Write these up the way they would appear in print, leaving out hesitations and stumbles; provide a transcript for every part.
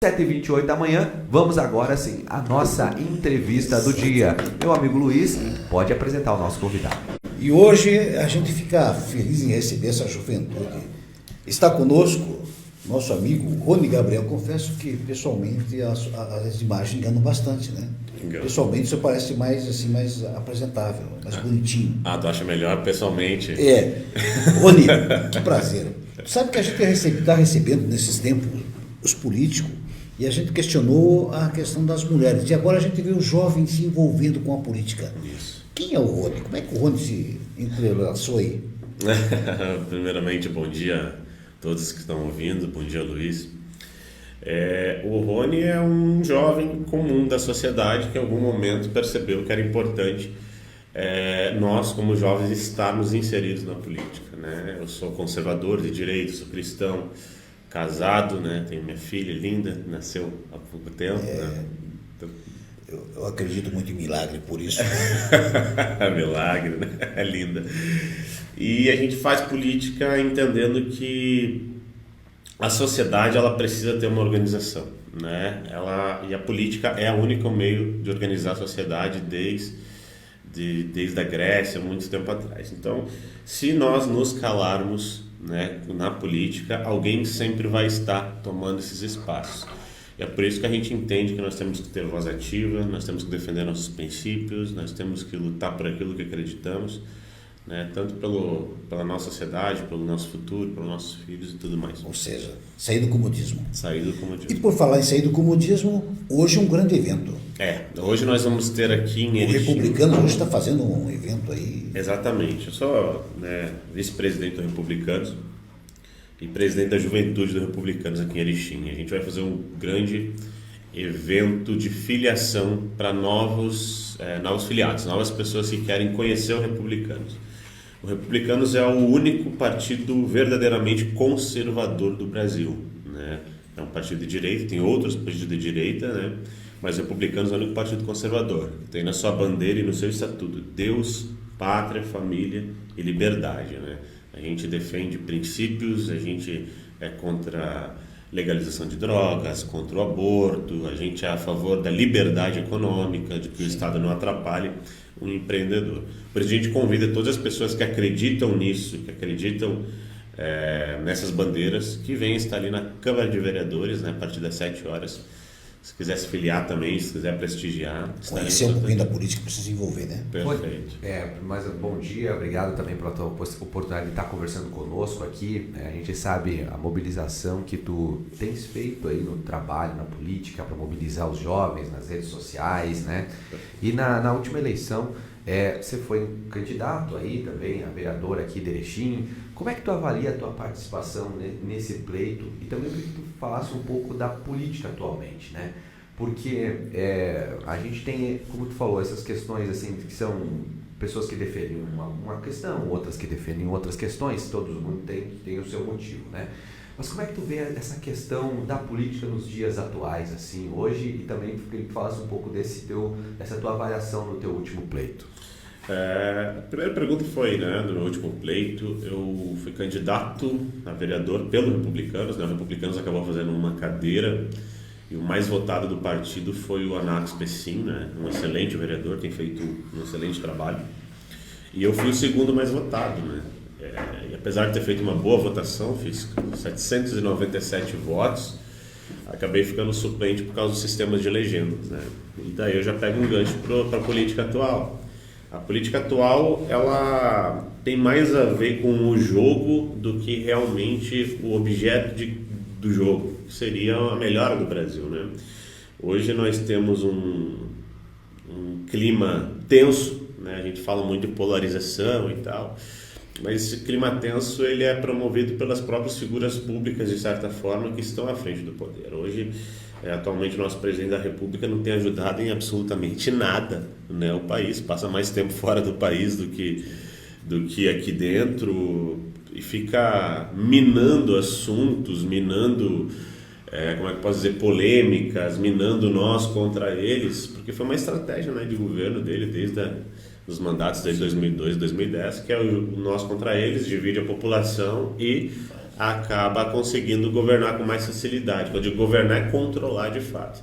7h28 da manhã, vamos agora sim, a nossa entrevista do dia. Meu amigo Luiz, pode apresentar o nosso convidado. E hoje a gente fica feliz em receber essa juventude. Está conosco nosso amigo Rony Gabriel. Confesso que pessoalmente as imagens enganam bastante, né? Pessoalmente você parece mais assim, mais apresentável, mais bonitinho. Tu acha melhor pessoalmente? Rony, que prazer. Sabe que a gente está recebendo nesses tempos os políticos e a gente questionou a questão das mulheres. E agora a gente vê os jovens se envolvendo com a política. Isso. Quem é o Rony? Como é que o Rony se entrelaçou aí? Primeiramente, bom dia a todos que estão ouvindo. Bom dia, Luiz. O Rony é um jovem comum da sociedade que em algum momento percebeu que era importante nós, como jovens, estarmos inseridos na política, né? Eu sou conservador de direito, sou cristão, casado, né? Tenho minha filha linda, nasceu há pouco tempo. Né? Eu acredito muito em milagre, por isso. Milagre, né? É linda. E a gente faz política entendendo que a sociedade ela precisa ter uma organização, né? E a política é o único meio de organizar a sociedade desde a Grécia, muito tempo atrás. Então, se nós nos calarmos, né, na política, alguém sempre vai estar tomando esses espaços. E é por isso que a gente entende que nós temos que ter voz ativa, nós temos que defender nossos princípios, nós temos que lutar por aquilo que acreditamos, né, tanto pela nossa sociedade, pelo nosso futuro, pelos nossos filhos e tudo mais. Ou seja, sair do comodismo. Sair do comodismo. E por falar em sair do comodismo, hoje é um grande evento. Hoje nós vamos ter aqui em Erechim... O Republicanos hoje está fazendo um evento aí... Exatamente. Eu sou vice-presidente do Republicanos e presidente da Juventude do Republicanos aqui em Erechim. A gente vai fazer um grande evento de filiação para novos filiados, novas pessoas que querem conhecer o Republicanos. O Republicanos é o único partido verdadeiramente conservador do Brasil, né? É um partido de direita, tem outros partidos de direita, né? Mas o Republicanos é o único partido conservador. Tem na sua bandeira e no seu estatuto Deus, pátria, família e liberdade, né? A gente defende princípios, a gente é contra legalização de drogas, contra o aborto, a gente é a favor da liberdade econômica, de que o Estado não atrapalhe um empreendedor. Por isso a gente convida todas as pessoas que acreditam nisso, que acreditam nessas bandeiras, que venham estar ali na Câmara de Vereadores, né, a partir das 7 horas. Se quiser se filiar também, se quiser prestigiar. Conhecer um pouquinho da política, precisa se envolver, né? Perfeito. Mas bom dia, obrigado também pela tua oportunidade de estar conversando conosco aqui. A gente sabe a mobilização que tu tens feito aí no trabalho, na política, para mobilizar os jovens nas redes sociais, né? E na última eleição, você foi candidato aí também, a vereador aqui de Erechim. Como é que tu avalia a tua participação nesse pleito? E também queria que tu falasse um pouco da política atualmente, né? Porque a gente tem, como tu falou, essas questões assim, que são pessoas que defendem uma questão, outras que defendem outras questões, todo mundo tem o seu motivo, né? Mas como é que tu vê essa questão da política nos dias atuais, assim, hoje, e também queria que tu falasse um pouco dessa tua avaliação no teu último pleito? A primeira pergunta foi, né, no meu último pleito, eu fui candidato a vereador pelo Republicanos, né? O Republicanos acabou fazendo uma cadeira e o mais votado do partido foi o Anax Pessim, né? Um excelente vereador, tem feito um excelente trabalho. E eu fui o segundo mais votado, né? E apesar de ter feito uma boa votação, fiz 797 votos, acabei ficando suplente por causa dos sistemas de legendas, né? E daí eu já pego um gancho para a política atual. A política atual, ela tem mais a ver com o jogo do que realmente o objeto do jogo, que seria a melhora do Brasil, né? Hoje nós temos um clima tenso, né? A gente fala muito de polarização e tal, mas esse clima tenso ele é promovido pelas próprias figuras públicas, de certa forma, que estão à frente do poder. Hoje, atualmente, o nosso presidente da República não tem ajudado em absolutamente nada, né? O país passa mais tempo fora do país do que aqui dentro e fica minando assuntos, minando, como é que posso dizer, polêmicas, minando nós contra eles, porque foi uma estratégia, né, de governo dele desde os mandatos desde 2002, 2010, que é o nós contra eles, divide a população e acaba conseguindo governar com mais facilidade. Quando eu digo governar é controlar de fato.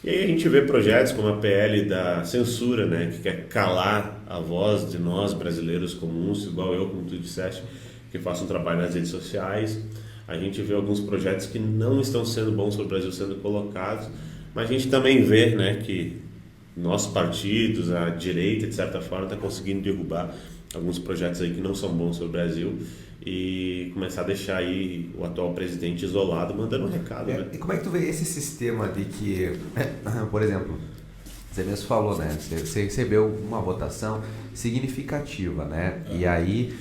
E aí a gente vê projetos como a PL da censura, né, que quer calar a voz de nós brasileiros comuns, igual eu, como tu disseste, que faço um trabalho nas redes sociais. A gente vê alguns projetos que não estão sendo bons para o Brasil sendo colocados, mas a gente também vê, né, que nossos partidos, a direita, de certa forma, está conseguindo derrubar alguns projetos aí que não são bons para o Brasil e começar a deixar aí o atual presidente isolado, mandando um recado. Né? E como é que tu vê esse sistema de que, por exemplo, você mesmo falou, né? Você recebeu uma votação significativa, né? E aí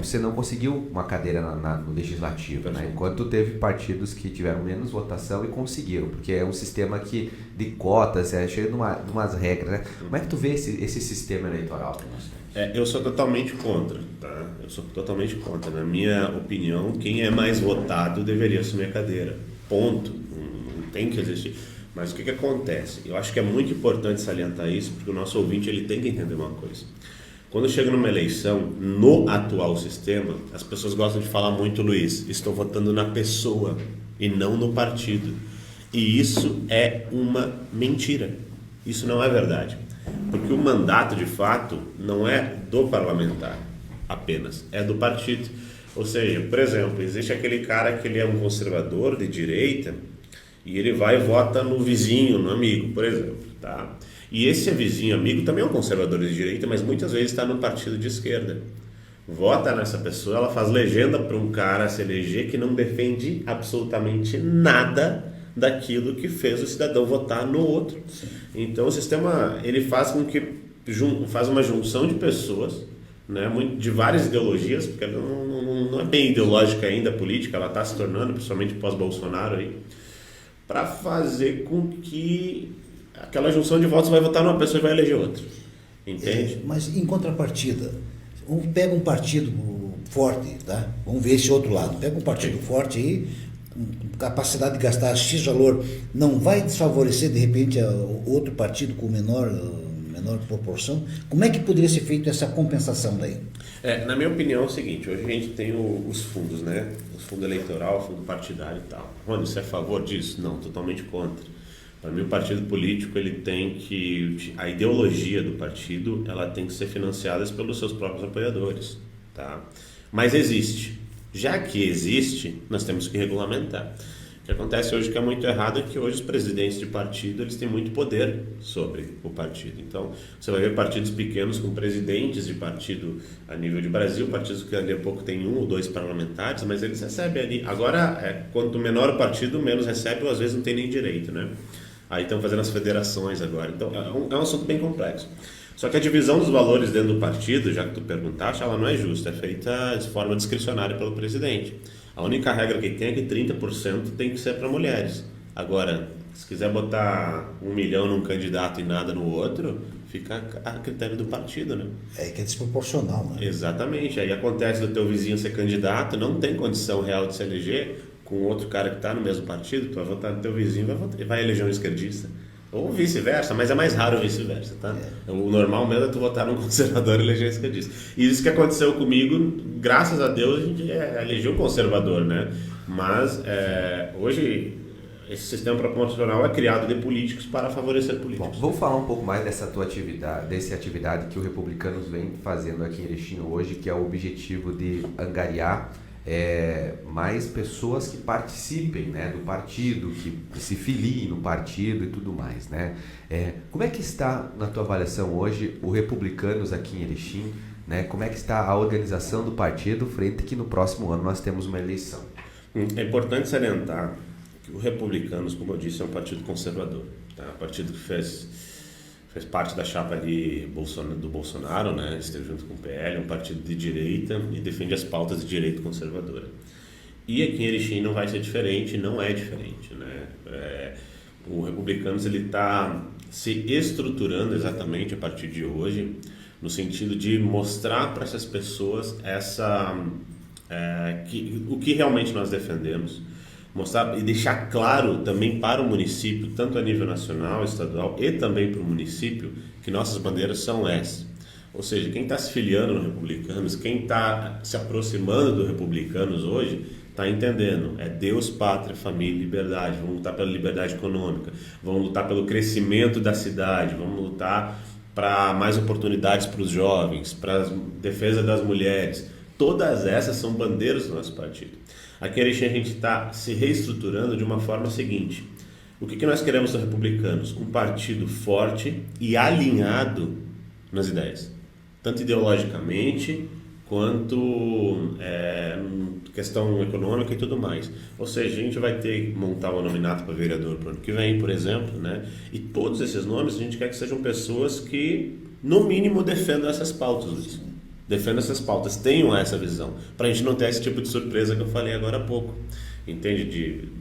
você não conseguiu uma cadeira no legislativo, né? Enquanto teve partidos que tiveram menos votação e conseguiram, porque é um sistema de cotas, cheio de umas regras, né? Como é que tu vê esse sistema eleitoral? Eu sou totalmente contra, tá? Eu sou totalmente contra. Na minha opinião, quem é mais votado deveria assumir a cadeira. Ponto. Não tem que existir. Mas o que acontece? Eu acho que é muito importante salientar isso, porque o nosso ouvinte ele tem que entender uma coisa. Quando chega numa eleição, no atual sistema, as pessoas gostam de falar muito, Luiz, estou votando na pessoa e não no partido. E isso é uma mentira. Isso não é verdade. Porque o mandato, de fato, não é do parlamentar apenas, é do partido. Ou seja, por exemplo, existe aquele cara que ele é um conservador de direita e ele vai e vota no vizinho, no amigo, por exemplo, tá? E esse vizinho amigo também é um conservador de direita, mas muitas vezes está no partido de esquerda. Vota nessa pessoa, ela faz legenda para um cara se eleger que não defende absolutamente nada daquilo que fez o cidadão votar no outro. Sim. Então o sistema ele faz com que faz uma junção de pessoas, né, de várias ideologias, porque não é bem ideológica ainda a política, ela está se tornando, principalmente pós-Bolsonaro aí, para fazer com que aquela junção de votos vai votar numa pessoa e vai eleger outra. Entende? Mas em contrapartida, pega um partido forte, tá? Vamos ver esse outro lado. Pega um partido forte aí, com capacidade de gastar X valor, não vai desfavorecer de repente outro partido com menor proporção? Como é que poderia ser feita essa compensação daí? Na minha opinião é o seguinte, hoje a gente tem os fundos, né? O fundo eleitoral, o fundo partidário e tal. Rony, você é a favor disso? Não, totalmente contra. Para mim o partido político ele tem que, a ideologia do partido ela tem que ser financiada pelos seus próprios apoiadores, tá? Mas existe. Já que existe, nós temos que regulamentar. O que acontece hoje que é muito errado é que hoje os presidentes de partido eles têm muito poder sobre o partido. Então, você vai ver partidos pequenos com presidentes de partido a nível de Brasil, partidos que ali a pouco tem 1 ou 2 parlamentares, mas eles recebem ali. Agora, quanto menor o partido, menos recebe ou às vezes não tem nem direito, né? Aí estão fazendo as federações agora. Então, é um assunto bem complexo. Só que a divisão dos valores dentro do partido, já que tu perguntaste, ela não é justa, é feita de forma discricionária pelo presidente. A única regra que tem é que 30% tem que ser para mulheres. Agora, se quiser botar 1 milhão num candidato e nada no outro, fica a critério do partido, né? Que é desproporcional, né? Exatamente. Aí acontece do teu vizinho ser candidato, não tem condição real de se eleger com outro cara que está no mesmo partido, tu vai votar no teu vizinho e vai eleger um esquerdista. Ou vice-versa, mas é mais raro vice-versa, tá? O normal mesmo é tu votar num conservador e eleger esquerdista. E isso que aconteceu comigo, graças a Deus, a gente elegeu um conservador, né? Mas hoje esse sistema proporcional é criado de políticos para favorecer políticos. Bom, vamos falar um pouco mais dessa tua atividade que o Republicanos vem fazendo aqui em Erechim hoje, que é o objetivo de angariar mais pessoas que participem, né, do partido, que se filiem no partido e tudo mais, né? Como é que está, na tua avaliação hoje, o Republicanos aqui em Erechim, né? Como é que está a organização do partido frente que no próximo ano nós temos uma eleição? É importante salientar que o Republicanos, como eu disse, é um partido conservador, tá? Um partido que fez parte da chapa ali do Bolsonaro, né? Esteve junto com o PL, um partido de direita e defende as pautas de direita conservadora. E aqui em Erechim não vai ser diferente, não é diferente, né? O Republicanos ele está se estruturando exatamente a partir de hoje, no sentido de mostrar para essas pessoas o que realmente nós defendemos, mostrar e deixar claro também para o município, tanto a nível nacional, estadual e também para o município, que nossas bandeiras são essas. Ou seja, quem está se filiando no Republicanos, quem está se aproximando do Republicanos hoje, Tá entendendo? É Deus, pátria, família e liberdade. Vamos lutar pela liberdade econômica, vamos lutar pelo crescimento da cidade, vamos lutar para mais oportunidades para os jovens, para a defesa das mulheres. Todas essas são bandeiras do nosso partido. Aqui em Erechim a gente está se reestruturando de uma forma seguinte. O que nós queremos dos republicanos? Um partido forte e alinhado nas ideias, tanto ideologicamente quanto questão econômica e tudo mais. Ou seja, a gente vai ter que montar um nominato para vereador para o ano que vem, por exemplo, né? E todos esses nomes a gente quer que sejam pessoas que, no mínimo, defendam essas pautas, Luiz. Defendam essas pautas, tenham essa visão, para a gente não ter esse tipo de surpresa que eu falei agora há pouco. Entende? De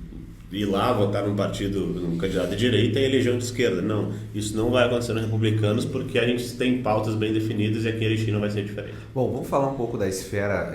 ir lá votar num partido, num candidato de direita e eleger um de esquerda. Não, isso não vai acontecer nos republicanos porque a gente tem pautas bem definidas e aqui em Erechim não vai ser diferente. Bom, vamos falar um pouco da esfera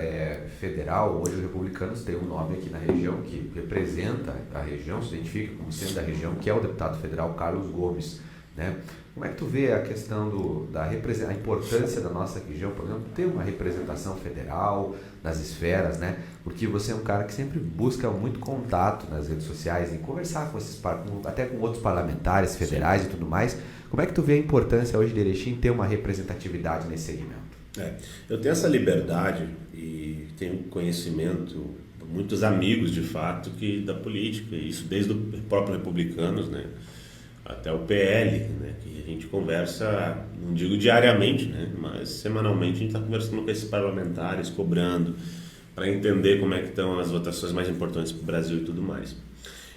federal. Hoje os republicanos têm um nome aqui na região que representa a região, se identifica como sendo da região, que é o deputado federal Carlos Gomes, né? Como é que tu vê a questão a importância da nossa região, por exemplo, ter uma representação federal nas esferas, né? Porque você é um cara que sempre busca muito contato nas redes sociais e conversar com até com outros parlamentares federais. Sim. E tudo mais. Como é que tu vê a importância hoje de Erechim ter uma representatividade nesse segmento? Eu tenho essa liberdade e tenho conhecimento, muitos amigos de fato da política, isso desde o próprio Republicanos, né? Até o PL, né, que a gente conversa, não digo diariamente, né, mas semanalmente a gente está conversando com esses parlamentares, cobrando, para entender como é que estão as votações mais importantes para o Brasil e tudo mais.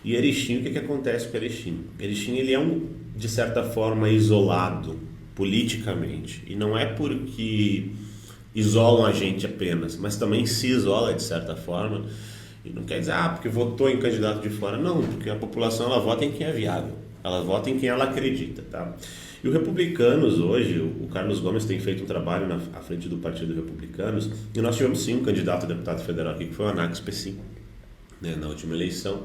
E Erechim, o que acontece com Erechim? Erechim, ele é de certa forma, isolado politicamente, e não é porque isolam a gente apenas, mas também se isola de certa forma, e não quer dizer, porque votou em candidato de fora, não, porque a população ela vota em quem é viável. Ela vota em quem ela acredita, tá? E o Republicanos hoje, o Carlos Gomes tem feito um trabalho à frente do Partido Republicanos, e nós tivemos sim um candidato a deputado federal aqui, que foi o Anax Pessim, né, na última eleição.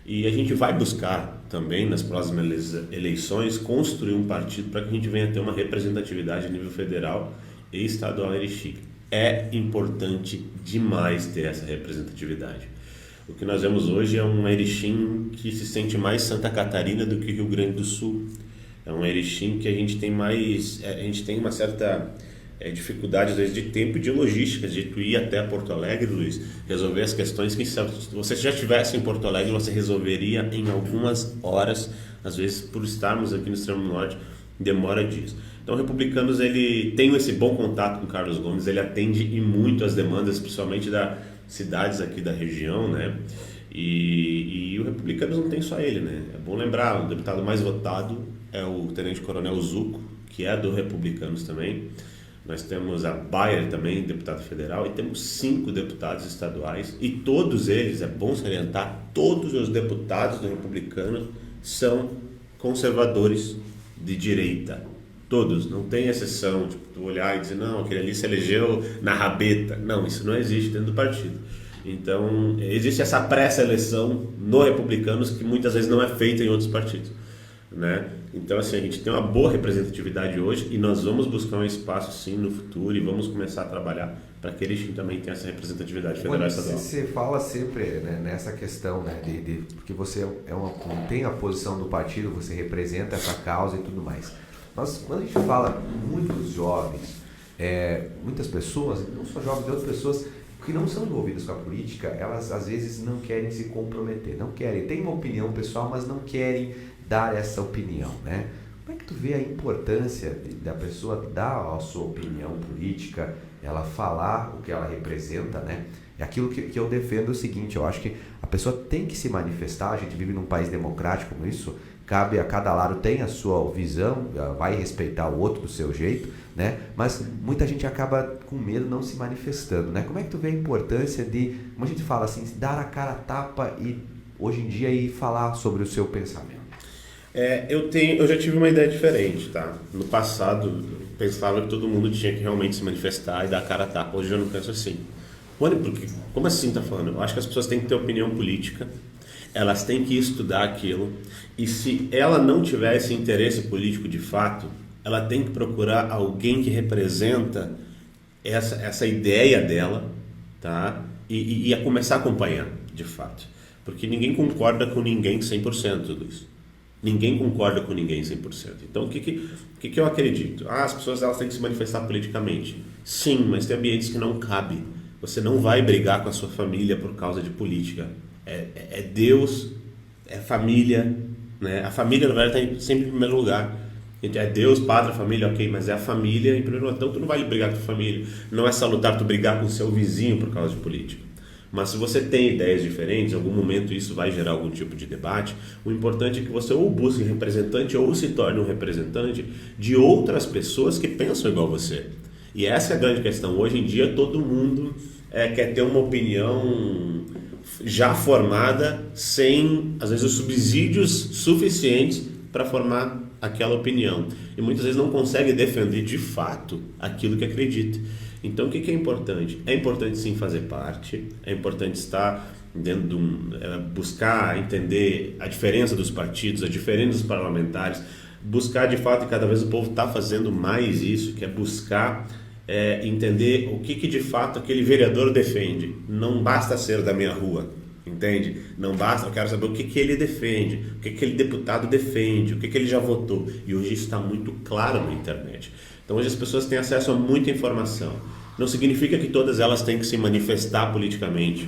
E a gente vai buscar também, nas próximas eleições, construir um partido para que a gente venha ter uma representatividade a nível federal e estadual em Erechim. É importante demais ter essa representatividade. O que nós vemos hoje é um Erechim que se sente mais Santa Catarina do que Rio Grande do Sul. É um Erechim que a gente tem uma certa dificuldade, às vezes, de tempo e de logística, de tu ir até Porto Alegre, Luiz, resolver as questões que, se você já estivesse em Porto Alegre, você resolveria em algumas horas, às vezes, por estarmos aqui no extremo norte, demora dias. Então, o Republicanos, ele tem esse bom contato com o Carlos Gomes, ele atende e muito as demandas, principalmente das cidades aqui da região, né? E o Republicanos não tem só ele, né? É bom lembrar, o deputado mais votado é o Tenente Coronel Zuco, que é do Republicanos também. Nós temos a Bayer também, deputado federal, e temos 5 deputados estaduais, e todos eles, é bom salientar, todos os deputados do Republicano são conservadores de direita. Todos, não tem exceção, tipo, tu olhar e dizer, não, aquele ali se elegeu na rabeta. Não, isso não existe dentro do partido. Então, existe essa pré-seleção no Republicanos que muitas vezes não é feita em outros partidos, né? Então, assim, a gente tem uma boa representatividade hoje e nós vamos buscar um espaço, sim, no futuro e vamos começar a trabalhar para que eles também tenham essa representatividade federal e estadual. Você fala sempre, né, nessa questão, né, porque você tem a posição do partido, você representa essa causa e tudo mais. Mas quando a gente fala muitos jovens, muitas pessoas, não só jovens, outras pessoas que não são envolvidas com a política, elas às vezes não querem se comprometer, não querem, tem uma opinião pessoal, mas não querem dar essa opinião, né? Como é que tu vê a importância da pessoa dar a sua opinião política, ela falar o que ela representa, né? É aquilo que eu defendo o seguinte, eu acho que a pessoa tem que se manifestar, a gente vive num país democrático como isso, cabe a cada lado, tem a sua visão, vai respeitar o outro do seu jeito, né? Mas muita gente acaba com medo não se manifestando, né? Como é que tu vê a importância de, como a gente fala assim, dar a cara a tapa e hoje em dia e falar sobre o seu pensamento? Eu já tive uma ideia diferente, tá? No passado, eu pensava que todo mundo tinha que realmente se manifestar e dar a cara a tapa. Hoje eu não penso assim. Porque, como assim tá falando? Eu acho que as pessoas têm que ter opinião política, elas têm que estudar aquilo, e se ela não tiver esse interesse político de fato, ela tem que procurar alguém que representa essa ideia dela, tá? e a começar a acompanhar, de fato. Porque ninguém concorda com ninguém 100%, Luiz. Ninguém concorda com ninguém 100%. Então, o que eu acredito? As pessoas elas têm que se manifestar politicamente. Sim, mas tem ambientes que não cabe. Você não vai brigar com a sua família por causa de política. É Deus, é família, né? A família, na verdade, está sempre em primeiro lugar. É Deus, pátria, família, ok, mas é a família em primeiro lugar. Então, tu não vai brigar com a tua família. Não é salutar tu brigar com o seu vizinho por causa de política. Mas se você tem ideias diferentes, em algum momento isso vai gerar algum tipo de debate, o importante é que você ou busque representante ou se torne um representante de outras pessoas que pensam igual você. E essa é a grande questão. Hoje em dia todo mundo quer ter uma opinião já formada sem, às vezes, os subsídios suficientes para formar aquela opinião. E muitas vezes não consegue defender de fato aquilo que acredita. Então, o que é importante? É importante sim fazer parte, é importante estar dentro de buscar entender a diferença dos partidos, a diferença dos parlamentares, buscar de fato, e cada vez o povo está fazendo mais isso, que é buscar entender o que de fato aquele vereador defende. Não basta ser da minha rua, entende? Não basta, eu quero saber o que ele defende, o que aquele deputado defende, o que ele já votou. E hoje isso está muito claro na internet. Então hoje as pessoas têm acesso a muita informação. Não significa que todas elas têm que se manifestar politicamente,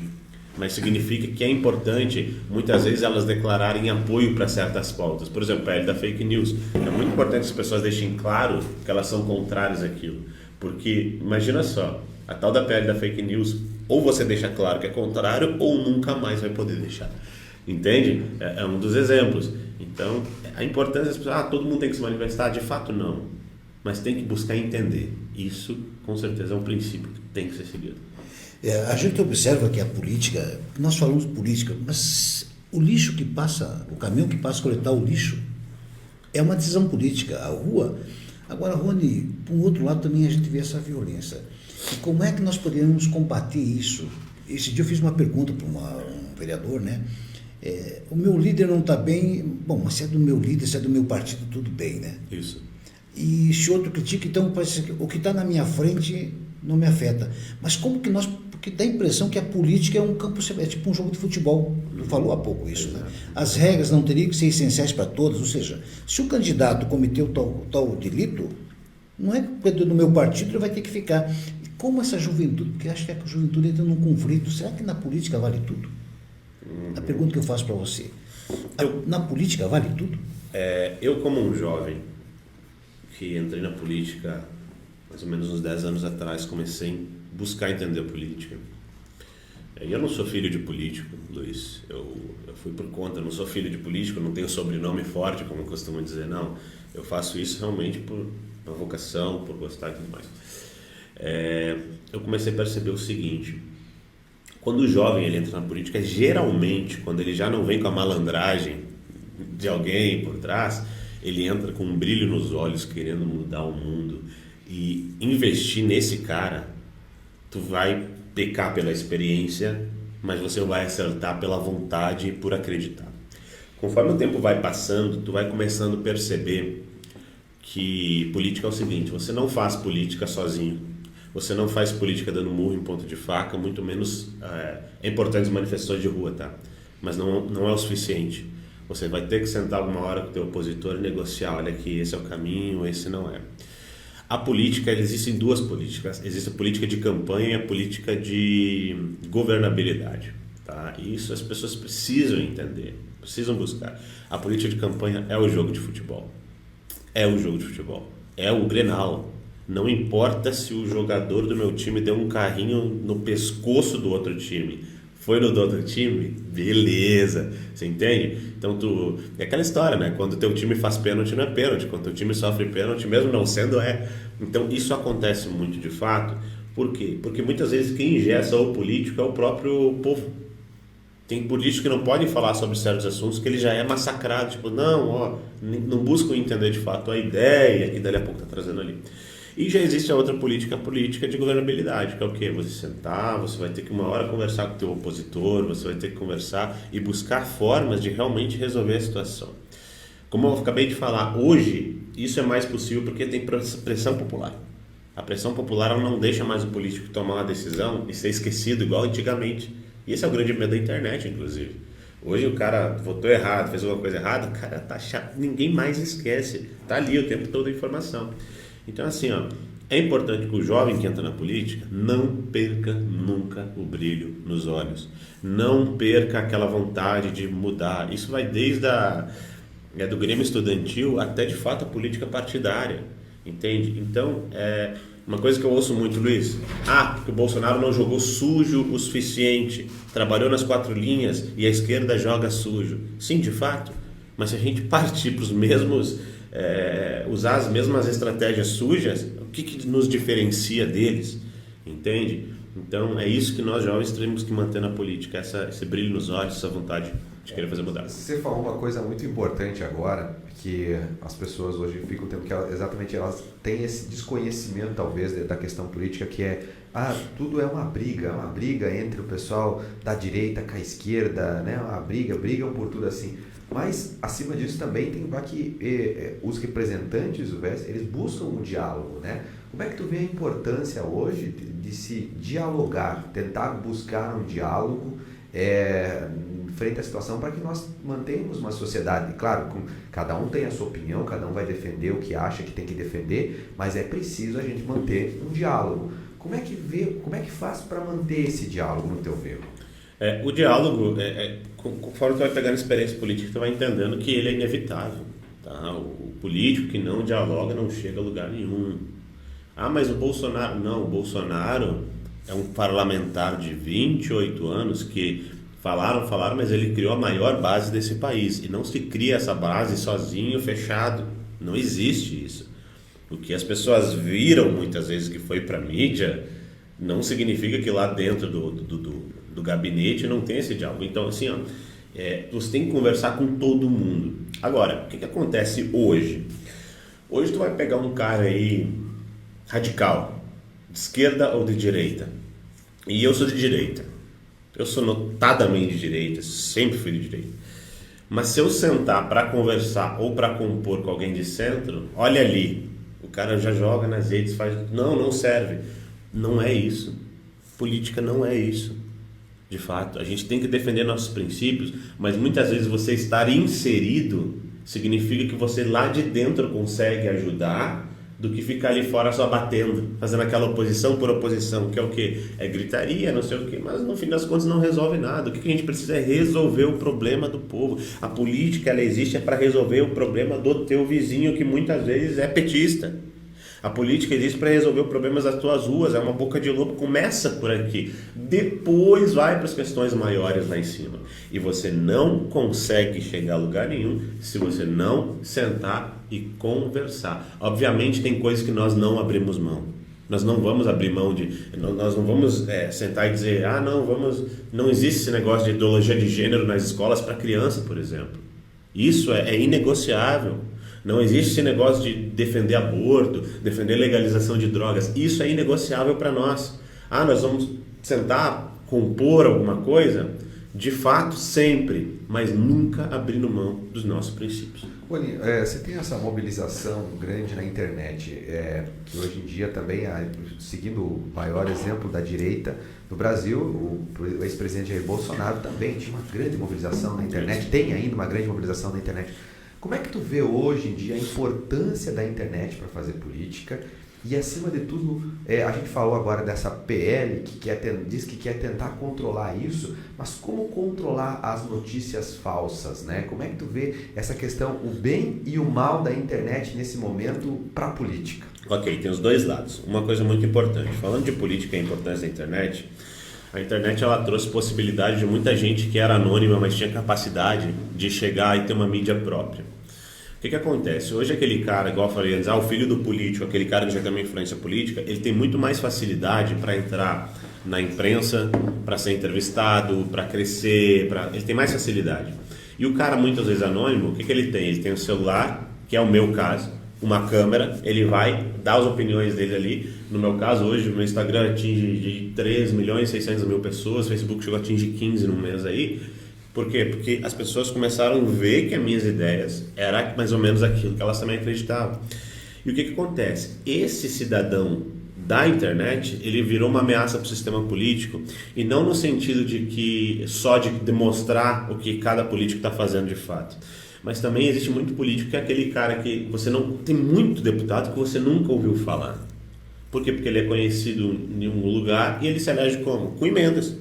mas significa que é importante, muitas vezes, elas declararem apoio para certas pautas. Por exemplo, a PL da fake news. É muito importante que as pessoas deixem claro que elas são contrárias àquilo. Porque, imagina só, a tal da PL da fake news, ou você deixa claro que é contrário, ou nunca mais vai poder deixar. Entende? É um dos exemplos. Então, a importância das pessoas, todo mundo tem que se manifestar? De fato, não. Mas tem que buscar entender. Isso, com certeza, é um princípio que tem que ser seguido. A gente observa que a política, nós falamos política, mas o lixo que passa, o caminhão que passa a coletar o lixo, é uma decisão política. A rua. Agora, Rony, por um outro lado também a gente vê essa violência. E como é que nós poderíamos combater isso? Esse dia eu fiz uma pergunta para um vereador, né? O meu líder não está bem. Bom, mas se é do meu líder, se é do meu partido, tudo bem, né? Isso. E se outro critica, então parece que o que está na minha frente não me afeta. Mas como que nós... Porque dá a impressão que a política é um campo... É tipo um jogo de futebol. Tu falou há pouco isso, né? As regras não teriam que ser essenciais para todos. Ou seja, se o candidato cometeu tal delito, não é que do meu partido ele vai ter que ficar. E como essa juventude... Porque acho que a juventude entra num conflito. Será que na política vale tudo? A pergunta que eu faço para você. Na política vale tudo? Eu, como um jovem que entrei na política mais ou menos uns 10 anos atrás, comecei a buscar entender a política. Eu não sou filho de político, Luiz. Eu fui por conta, eu não sou filho de político, não tenho sobrenome forte, como costumam dizer, não. Eu faço isso realmente por uma vocação, por gostar e tudo mais. Eu comecei a perceber o seguinte: quando o jovem ele entra na política, geralmente, quando ele já não vem com a malandragem de alguém por trás, ele entra com um brilho nos olhos, querendo mudar o mundo. E investir nesse cara, tu vai pecar pela experiência, mas você vai acertar pela vontade e por acreditar. Conforme o tempo vai passando, tu vai começando a perceber que política é o seguinte: você não faz política sozinho. Você não faz política dando murro em ponta de faca, muito menos é importante as manifestações de rua, tá? Mas não é o suficiente. Você vai ter que sentar alguma hora com o teu opositor e negociar, olha aqui, esse é o caminho, esse não é. A política, existem duas políticas. Existe a política de campanha e a política de governabilidade, tá? Isso as pessoas precisam entender, precisam buscar. A política de campanha é o jogo de futebol. É o jogo de futebol. É o Grenal. Não importa se o jogador do meu time deu um carrinho no pescoço do outro time. Foi no do outro time? Beleza. Você entende? Então, é aquela história, né? Quando o teu time faz pênalti, não é pênalti. Quando o teu time sofre pênalti, mesmo não sendo, é. Então, isso acontece muito de fato. Por quê? Porque muitas vezes quem ingessa o político é o próprio povo. Tem políticos que não podem falar sobre certos assuntos que ele já é massacrado. Tipo, não buscam entender de fato a ideia que dali a pouco está trazendo ali. E já existe a outra política de governabilidade, que é o quê? Você sentar, você vai ter que uma hora conversar com o teu opositor, você vai ter que conversar e buscar formas de realmente resolver a situação. Como eu acabei de falar, hoje isso é mais possível porque tem pressão popular. A pressão popular ela não deixa mais o político tomar uma decisão e ser esquecido igual antigamente. E esse é o grande medo da internet, inclusive. Hoje o cara votou errado, fez alguma coisa errada, o cara tá chato, ninguém mais esquece. Tá ali o tempo todo a informação. Então assim, ó, é importante que o jovem que entra na política não perca nunca o brilho nos olhos. Não perca aquela vontade de mudar. Isso vai desde do Grêmio Estudantil até de fato a política partidária. Entende? Então, uma coisa que eu ouço muito, Luiz, porque o Bolsonaro não jogou sujo o suficiente, trabalhou nas 4 linhas e a esquerda joga sujo. Sim, de fato, mas se a gente partir para os mesmos, usar as mesmas estratégias sujas, o que nos diferencia deles? Entende? Então, é isso que nós jovens temos que manter na política, esse brilho nos olhos, essa vontade de querer fazer mudar. Você falou uma coisa muito importante agora, que as pessoas hoje ficam tendo, que elas têm esse desconhecimento talvez da questão política, que é, tudo é uma briga entre o pessoal da direita com a esquerda, né? Brigam por tudo assim. Mas, acima disso, também tem que os representantes, eles buscam o diálogo, né? Como é que tu vê a importância hoje de se dialogar, tentar buscar um diálogo frente à situação, para que nós mantenhamos uma sociedade, claro, cada um tem a sua opinião, cada um vai defender o que acha que tem que defender, mas é preciso a gente manter um diálogo. Como é que faz para manter esse diálogo, no teu ver? O diálogo, conforme tu vai pegando experiência política, tu vai entendendo que ele é inevitável. Tá? O político que não dialoga não chega a lugar nenhum. Mas o Bolsonaro... Não, o Bolsonaro é um parlamentar de 28 anos que falaram, mas ele criou a maior base desse país. E não se cria essa base sozinho, fechado. Não existe isso. O que as pessoas viram muitas vezes que foi para a mídia, não significa que lá dentro do gabinete não tem esse diálogo. Então, assim, você tem que conversar com todo mundo. Agora, o que acontece hoje? Hoje tu vai pegar um cara aí radical, de esquerda ou de direita. E eu sou de direita. Eu sou notadamente de direita, sempre fui de direita. Mas se eu sentar para conversar ou para compor com alguém de centro, olha ali, o cara já joga nas redes, não serve. Não é isso. Política não é isso. De fato, a gente tem que defender nossos princípios, mas muitas vezes você estar inserido significa que você lá de dentro consegue ajudar, do que ficar ali fora só batendo, fazendo aquela oposição por oposição, que é o quê? É gritaria, não sei o quê, mas no fim das contas não resolve nada. O que a gente precisa é resolver o problema do povo. A política, ela existe para resolver o problema do teu vizinho, que muitas vezes é petista. A política existe para resolver os problemas das tuas ruas, é uma boca de lobo, começa por aqui, depois vai para as questões maiores lá em cima. E você não consegue chegar a lugar nenhum se você não sentar e conversar. Obviamente tem coisas que nós não abrimos mão. Nós não vamos abrir mão nós não vamos sentar e dizer, não existe esse negócio de ideologia de gênero nas escolas para criança, por exemplo. Isso é inegociável. Não existe esse negócio de defender aborto, defender legalização de drogas. Isso é inegociável para nós. Nós vamos sentar, compor alguma coisa? De fato, sempre, mas nunca abrindo mão dos nossos princípios. Rony, você tem essa mobilização grande na internet, que hoje em dia também, seguindo o maior exemplo da direita no Brasil, o ex-presidente Jair Bolsonaro também tinha uma grande mobilização na internet, tem ainda uma grande mobilização na internet. Como é que tu vê hoje em dia a importância da internet para fazer política? E, acima de tudo, a gente falou agora dessa PL diz que quer tentar controlar isso, mas como controlar as notícias falsas, né? Como é que tu vê essa questão, o bem e o mal da internet nesse momento para a política? Ok, tem os dois lados. Uma coisa muito importante, falando de política e a importância da internet, a internet ela trouxe possibilidade de muita gente que era anônima, mas tinha capacidade de chegar e ter uma mídia própria. O que acontece? Hoje aquele cara, igual eu falei antes, o filho do político, aquele cara que já tem uma influência política, ele tem muito mais facilidade para entrar na imprensa, para ser entrevistado, para crescer, ele tem mais facilidade. E o cara, muitas vezes anônimo, o que ele tem? Ele tem um celular, que é o meu caso, uma câmera, ele vai dar as opiniões dele ali. No meu caso, hoje, o meu Instagram atinge de 3.600.000 pessoas, o Facebook chegou a atingir 15 no mês aí. Por quê? Porque as pessoas começaram a ver que as minhas ideias eram mais ou menos aquilo que elas também acreditavam. E o que acontece? Esse cidadão da internet, ele virou uma ameaça para o sistema político, e não no sentido de que só de demonstrar o que cada político está fazendo de fato, mas também existe muito político que é aquele cara que você não tem muito deputado que você nunca ouviu falar. Por quê? Porque ele é conhecido em um lugar e ele se elege como? Com emendas.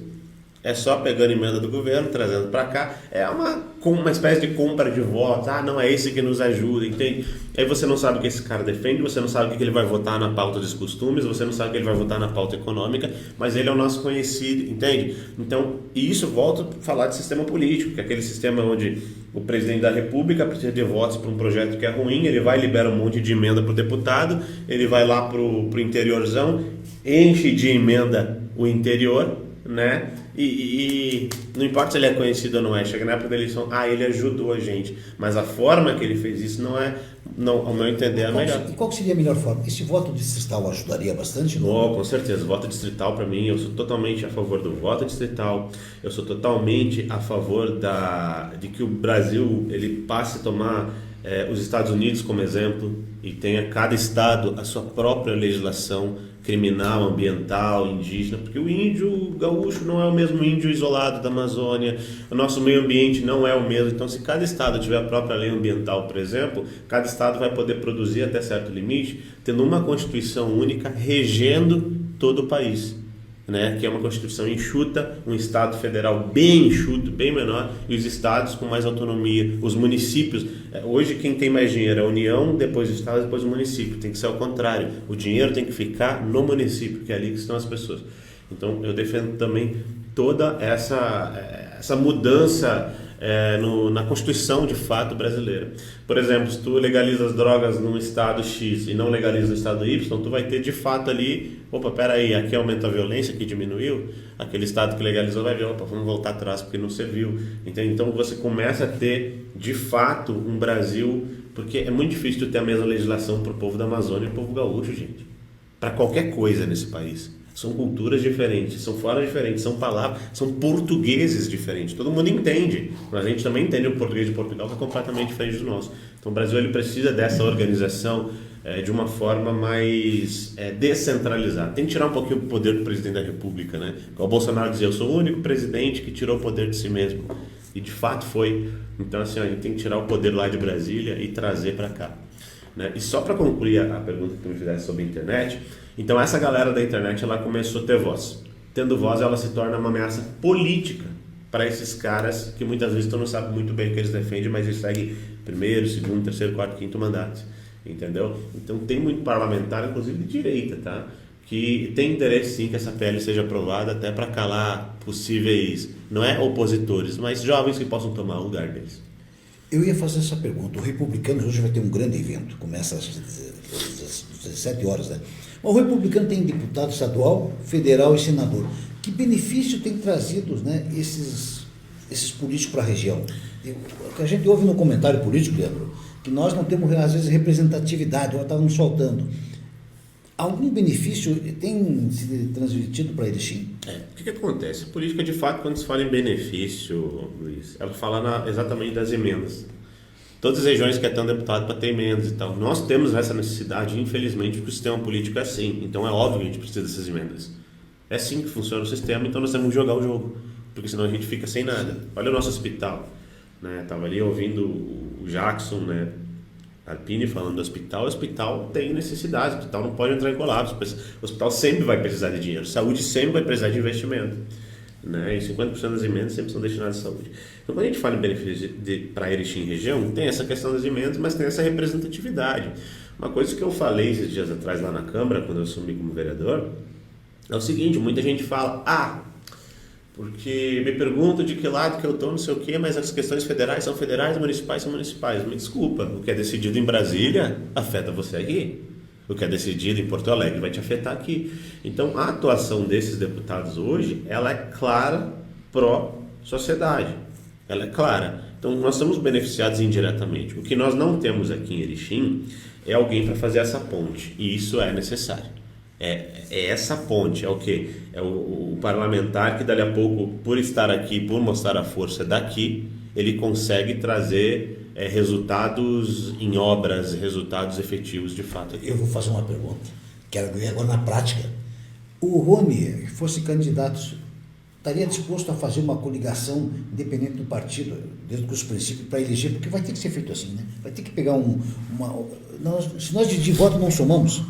É só pegando emenda do governo, trazendo para cá. É uma espécie de compra de votos. Ah, não, é esse que nos ajuda, entende? Aí você não sabe o que esse cara defende, você não sabe o que ele vai votar na pauta dos costumes, você não sabe o que ele vai votar na pauta econômica, mas ele é o nosso conhecido, entende? Então, e isso volta a falar de sistema político, que é aquele sistema onde o presidente da República precisa de votos para um projeto que é ruim, ele vai e libera um monte de emenda para o deputado, ele vai lá para o interiorzão, enche de emenda o interior, né? E não importa se ele é conhecido ou não é, chega na época da eleição, ele ajudou a gente, mas a forma que ele fez isso não, ao meu entender, é a melhor. E qual seria a melhor forma? Esse voto distrital ajudaria bastante? Não? Com certeza, o voto distrital para mim, eu sou totalmente a favor do voto distrital, eu sou totalmente a favor de que o Brasil ele passe a tomar os Estados Unidos como exemplo e tenha cada estado a sua própria legislação criminal, ambiental, indígena, porque o índio gaúcho não é o mesmo índio isolado da Amazônia, o nosso meio ambiente não é o mesmo, então se cada estado tiver a própria lei ambiental, por exemplo, cada estado vai poder produzir até certo limite, tendo uma constituição única regendo todo o país, né? Que é uma constituição enxuta, um estado federal bem enxuto, bem menor, e os estados com mais autonomia, os municípios. Hoje quem tem mais dinheiro é a União, depois o estado, depois o município. Tem que ser ao contrário, o dinheiro tem que ficar no município, que é ali que estão as pessoas. Então eu defendo também toda essa mudança na Constituição de fato brasileira. Por exemplo, se tu legaliza as drogas num estado X e não legaliza no estado Y, tu vai ter de fato ali, peraí, aqui aumentou a violência, aqui diminuiu, aquele estado que legalizou vai ver, vamos voltar atrás porque não serviu. Então você começa a ter de fato um Brasil, porque é muito difícil tu ter a mesma legislação para o povo da Amazônia e o povo gaúcho, gente, para qualquer coisa nesse país. São culturas diferentes, são formas diferentes, são palavras, são portugueses diferentes. Todo mundo entende, mas a gente também entende o português de Portugal, que é completamente diferente do nosso. Então o Brasil ele precisa dessa organização de uma forma mais descentralizada. Tem que tirar um pouquinho o poder do presidente da República, né? O Bolsonaro dizia, eu sou o único presidente que tirou o poder de si mesmo. E de fato foi. Então assim, a gente tem que tirar o poder lá de Brasília e trazer para cá. Né? E só para concluir a pergunta que tu me fizesse sobre a internet, então essa galera da internet ela começou a ter voz. Tendo voz, ela se torna uma ameaça política para esses caras que muitas vezes tu não sabe muito bem o que eles defendem, mas eles seguem primeiro, segundo, terceiro, quarto, quinto mandatos. Entendeu? Então tem muito parlamentar, inclusive de direita, tá? Que tem interesse sim que essa PL seja aprovada até para calar possíveis, não é opositores, mas jovens que possam tomar o lugar deles. Eu ia fazer essa pergunta. O Republicanos hoje vai ter um grande evento, começa às 17 horas, né? O Republicano tem deputado estadual, federal e senador. Que benefício tem trazido, né, esses políticos para a região? O que a gente ouve no comentário político, Leandro, que nós não temos, às vezes, representatividade, nós estamos faltando. Algum benefício tem sido transmitido para Erechim? O que acontece? A política, de fato, quando se fala em benefício, Luiz, ela fala exatamente das emendas. Todas as regiões querem ter um deputado para ter emendas e tal. Nós temos essa necessidade, infelizmente, porque o sistema político é assim. Então é óbvio que a gente precisa dessas emendas. É assim que funciona o sistema, então nós temos que jogar o jogo, porque senão a gente fica sem nada. Olha o nosso hospital. Estava ali ouvindo o Jackson, né, Arpini falando do hospital. O hospital tem necessidade, o hospital não pode entrar em colapso. O hospital sempre vai precisar de dinheiro, saúde sempre vai precisar de investimento. Né? E 50% das emendas sempre são destinadas à saúde. Então, quando a gente fala em benefício para Erechim e região, tem essa questão das emendas, mas tem essa representatividade. Uma coisa que eu falei esses dias atrás lá na Câmara, quando eu assumi como vereador, é o seguinte: muita gente fala, porque me perguntam de que lado que eu estou, não sei o quê, mas as questões federais são federais, municipais são municipais. Me desculpa, o que é decidido em Brasília afeta você aqui. O que é decidido em Porto Alegre vai te afetar aqui. Então, a atuação desses deputados hoje, ela é clara pró-sociedade. Ela é clara. Então, nós somos beneficiados indiretamente. O que nós não temos aqui em Erechim é alguém para fazer essa ponte. E isso é necessário. É essa ponte. É o quê? É o parlamentar que, dali a pouco, por estar aqui, por mostrar a força daqui, ele consegue trazer resultados em obras, resultados efetivos de fato aqui. Eu vou fazer uma pergunta. quero ver agora na prática. O Rony fosse candidato, estaria disposto a fazer uma coligação independente do partido, dentro dos princípios, para eleger, porque vai ter que ser feito assim, né? Vai ter que pegar se nós dividir voto não somamos,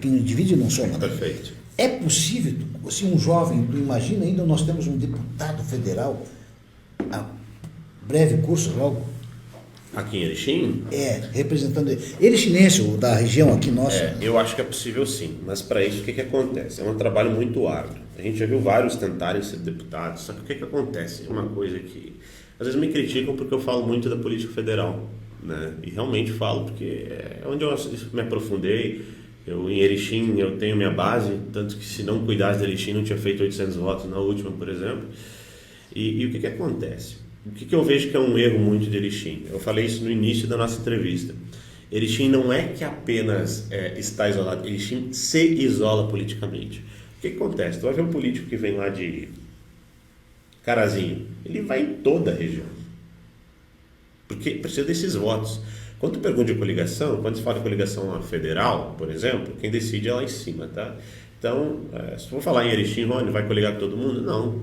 quem divide não soma. Perfeito. É possível, se um jovem, tu imagina ainda nós temos um deputado federal, a breve curso logo. Aqui em Erechim? Representando ele chinense, o da região aqui nossa. Eu acho que é possível sim, mas para isso o que acontece? É um trabalho muito árduo. A gente já viu vários tentarem ser deputados, só que o que acontece? É uma coisa que às vezes me criticam porque eu falo muito da política federal, né? E realmente falo porque é onde eu me aprofundei. Em Erechim eu tenho minha base, tanto que se não cuidasse de Erechim não tinha feito 800 votos na última, por exemplo. E o que acontece? O que eu vejo que é um erro muito de Erechim? Eu falei isso no início da nossa entrevista. Erechim não é que apenas está isolado, Erechim se isola politicamente. O que acontece? Tu vai ver um político que vem lá de Carazinho, ele vai em toda a região, porque precisa desses votos. Quando tu pergunta de coligação, quando se fala de coligação federal, por exemplo, quem decide é lá em cima, tá? Então, se for falar em Erechim, Rony, vai coligar com todo mundo? Não.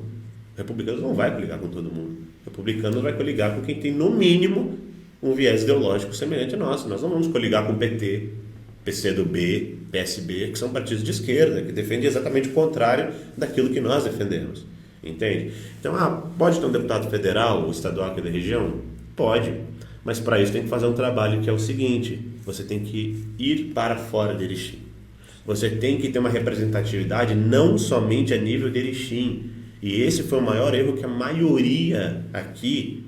Republicanos não vai coligar com todo mundo. Republicanos vai coligar com quem tem, no mínimo, um viés ideológico semelhante a nosso. Nós não vamos coligar com o PT, PCdoB, PSB, que são partidos de esquerda, que defendem exatamente o contrário daquilo que nós defendemos. Entende? Então, pode ter um deputado federal ou estadual aqui da região? Pode. Mas para isso tem que fazer um trabalho que é o seguinte: você tem que ir para fora de Erechim. Você tem que ter uma representatividade não somente a nível de Erechim. E esse foi o maior erro que a maioria aqui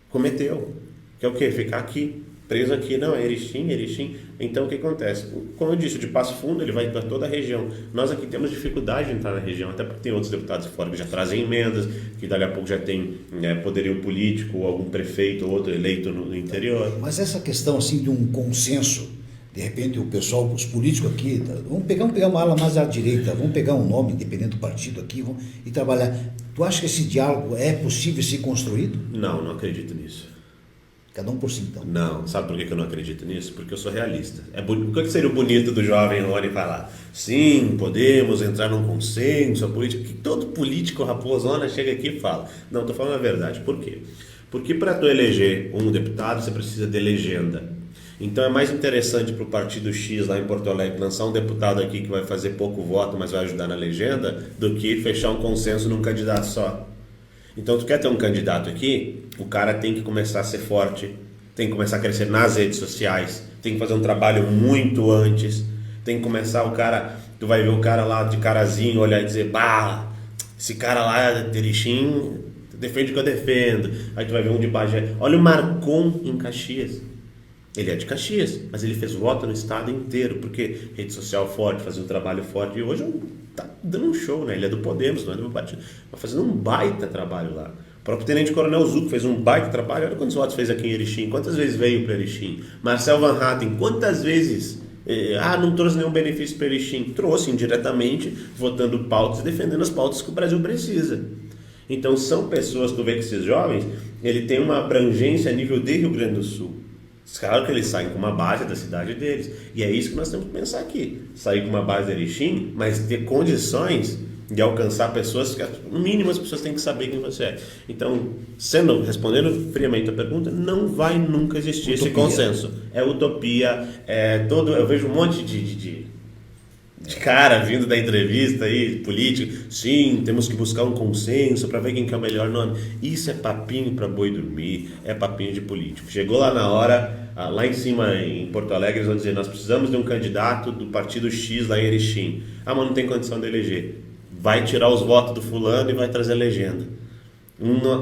cometeu. Que é o quê? Ficar aqui, preso aqui. Não, é Erechim. Então, o que acontece? Como eu disse, o de Passo Fundo ele vai para toda a região. Nós aqui temos dificuldade de entrar na região, até porque tem outros deputados fora que já trazem emendas, que dali a pouco já tem poderio político, ou algum prefeito ou outro eleito no interior. Mas essa questão assim de um consenso, de repente o pessoal, os políticos aqui, vamos pegar uma ala mais à direita, vamos pegar um nome independente do partido aqui e trabalhar. Tu acha que esse diálogo é possível ser construído? Não acredito nisso. Cada um por si, então. Não, sabe por que eu não acredito nisso? Porque eu sou realista. O que seria o bonito do jovem Rony falar? Sim, podemos entrar num consenso, a política, que todo político raposona chega aqui e fala. Não, estou falando a verdade. Por quê? Porque para tu eleger um deputado, você precisa de legenda. Então é mais interessante para o partido X lá em Porto Alegre lançar um deputado aqui que vai fazer pouco voto, mas vai ajudar na legenda, do que fechar um consenso num candidato só. Então, tu quer ter um candidato aqui, o cara tem que começar a ser forte, tem que começar a crescer nas redes sociais, tem que fazer um trabalho muito antes, tem que começar tu vai ver o cara lá de Carazinho olhar e dizer, esse cara lá de Erechim defende o que eu defendo. Aí tu vai ver um de Bagé, olha o Marcon em Caxias. Ele é de Caxias, mas ele fez voto no estado inteiro, porque rede social forte, fazia um trabalho forte, e hoje tá dando um show, né? Ele é do Podemos, não é do meu partido, mas fazendo um baita trabalho lá. O próprio Tenente Coronel Zuco fez um baita trabalho, olha quantos votos fez aqui em Erechim, quantas vezes veio para Erechim. Marcel Van Hatten, quantas vezes, não trouxe nenhum benefício para Erechim, trouxe indiretamente, votando pautas e defendendo as pautas que o Brasil precisa. Então são pessoas, tu vê que esses jovens, ele tem uma abrangência a nível de Rio Grande do Sul. Claro que eles saem com uma base da cidade deles. E é isso que nós temos que pensar aqui. Sair com uma base de Erechim, mas ter condições de alcançar pessoas que, no mínimo, as pessoas têm que saber quem você é. Então, respondendo friamente a pergunta, não vai nunca existir esse consenso. É utopia, eu vejo um monte de cara vindo da entrevista aí, político, sim, temos que buscar um consenso para ver quem que é o melhor nome. Isso é papinho para boi dormir, é papinho de político. Chegou lá na hora, lá em cima em Porto Alegre, eles vão dizer, nós precisamos de um candidato do partido X lá em Erechim. Mas não tem condição de eleger. Vai tirar os votos do fulano e vai trazer legenda.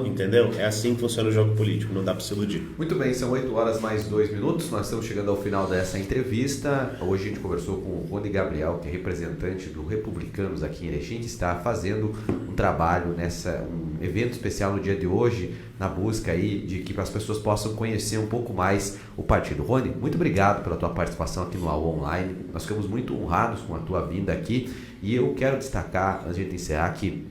Entendeu? É assim que funciona o jogo político, não dá para se iludir. Muito bem, são 8 horas mais 2 minutos, nós estamos chegando ao final dessa entrevista. Hoje a gente conversou com o Rony Gabriel, que é representante do Republicanos aqui em Erechim, que está fazendo um trabalho um evento especial no dia de hoje, na busca aí de que as pessoas possam conhecer um pouco mais o partido. Rony, muito obrigado pela tua participação aqui no AU Online, nós ficamos muito honrados com a tua vinda aqui e eu quero destacar, antes de a gente encerrar, que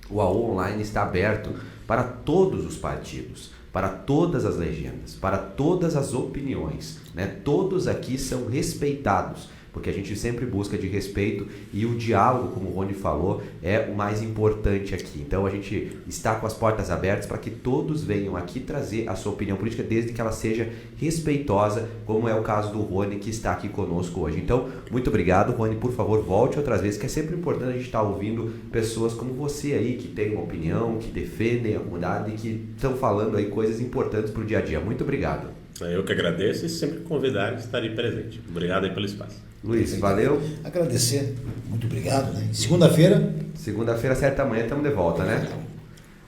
o AU Online está aberto para todos os partidos, para todas as legendas, para todas as opiniões, né? Todos aqui são respeitados, porque a gente sempre busca de respeito e o diálogo, como o Rony falou, é o mais importante aqui. Então a gente está com as portas abertas para que todos venham aqui trazer a sua opinião política, desde que ela seja respeitosa, como é o caso do Rony, que está aqui conosco hoje. Então, muito obrigado, Rony, por favor, volte outras vezes, que é sempre importante a gente estar ouvindo pessoas como você aí, que tem uma opinião, que defendem a comunidade e que estão falando aí coisas importantes para o dia a dia. Muito obrigado. Eu que agradeço e sempre convidar a estar aí presente. Obrigado aí pelo espaço. Luiz, valeu. Agradecer. Muito obrigado, né? Segunda-feira. Segunda-feira, 7 da manhã, estamos de volta, né?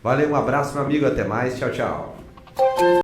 Valeu, um abraço, meu amigo. Até mais. Tchau, tchau.